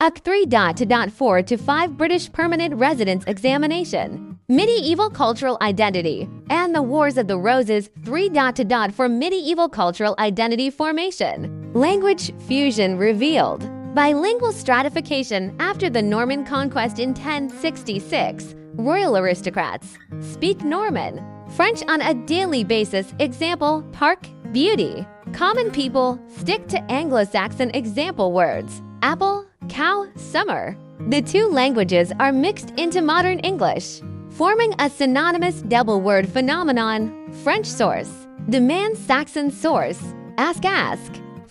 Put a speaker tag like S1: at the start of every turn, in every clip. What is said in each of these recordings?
S1: UK3.2.4-5 British Permanent Residence Examination. Medieval Cultural Identity and the Wars of the Roses 3.2. For Medieval Cultural Identity Formation. Language fusion revealed. Bilingual stratification after the Norman Conquest in 1066. Royal aristocrats speak Norman. French on a daily basis. Example, park, beauty. Common people stick to Anglo-Saxon example words. Apple, cow, summer. The two languages are mixed into modern English, forming a synonymous double word phenomenon. French source. Demand Saxon source. Ask.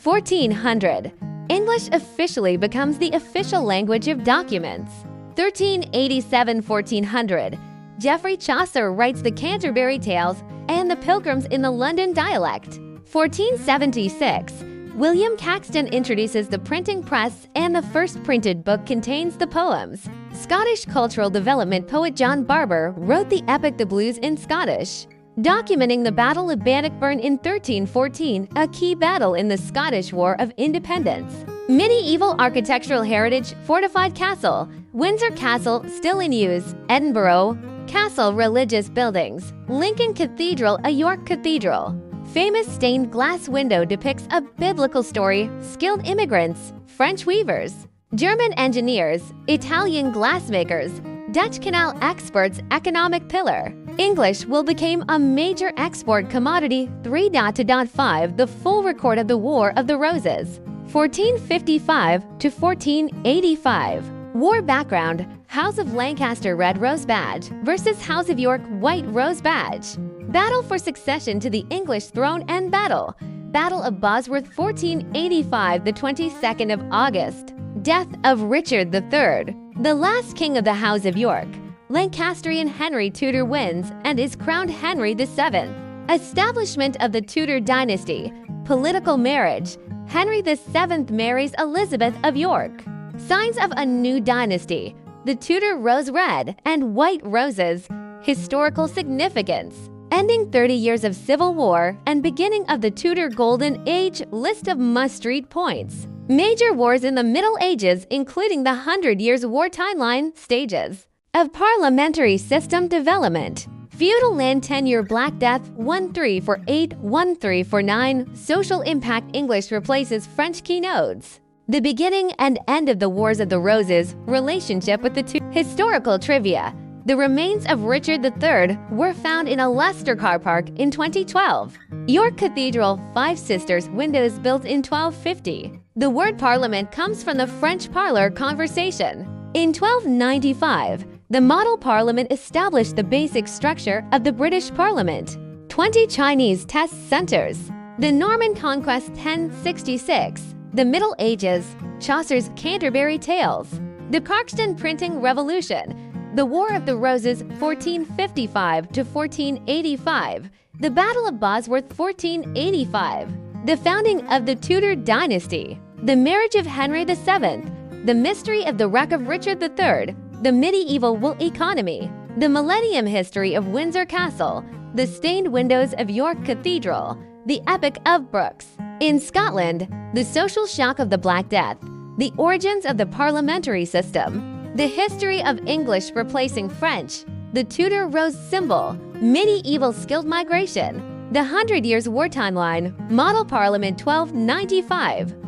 S1: 1400. English officially becomes the official language of documents. 1387–1400. Geoffrey Chaucer writes the Canterbury Tales and the Pilgrims in the London dialect. 1476. William Caxton introduces the printing press and the first printed book contains the poems. Scottish cultural development poet John Barber wrote the epic The Blues in Scottish, documenting the Battle of Bannockburn in 1314, a key battle in the Scottish War of Independence. Medieval architectural heritage, fortified castle. Windsor Castle still in use. Edinburgh Castle, religious buildings. Lincoln Cathedral, a York cathedral. Famous stained glass window depicts a biblical story. Skilled immigrants, French weavers, German engineers, Italian glassmakers, Dutch canal experts, economic pillar. English will become a major export commodity. 3.2.5 The full record of the War of the Roses. 1455–1485. War background. House of Lancaster Red Rose Badge versus House of York White Rose Badge. Battle for succession to the English throne and battle. Battle of Bosworth 1485, the 22nd of August. Death of Richard III, the last king of the House of York. Lancastrian Henry Tudor wins and is crowned Henry VII. Establishment of the Tudor dynasty. Political marriage. Henry VII marries Elizabeth of York. Signs of a new dynasty. The Tudor rose red and white roses. Historical significance. Ending 30 years of civil war and beginning of the Tudor Golden Age. List of must-read points. Major wars in the Middle Ages, including the 100 Years' War timeline. Stages of parliamentary system development. Feudal land tenure. Black Death 1348, 1349. Social impact. English replaces French keynotes. The beginning and end of the Wars of the Roses. Relationship with the two. Historical trivia. The remains of Richard III were found in a Leicester car park in 2012. York Cathedral, Five Sisters, windows built in 1250. The word parliament comes from the French parlor, conversation. In 1295, the model parliament established the basic structure of the British Parliament. 20 Chinese test centers. The Norman Conquest 1066. The Middle Ages. Chaucer's Canterbury Tales. The Caxton Printing Revolution. The War of the Roses 1455–1485. The Battle of Bosworth 1485. The founding of the Tudor dynasty. The marriage of Henry VII. The mystery of the wreck of Richard III. The medieval wool economy. The millennium history of Windsor Castle. The stained windows of York Cathedral. The Epic of Brooks. In Scotland, the social shock of the Black Death. The origins of the parliamentary system. The history of English replacing French. The Tudor rose symbol. Medieval skilled migration. The 100 Years' War timeline. Model Parliament 1295.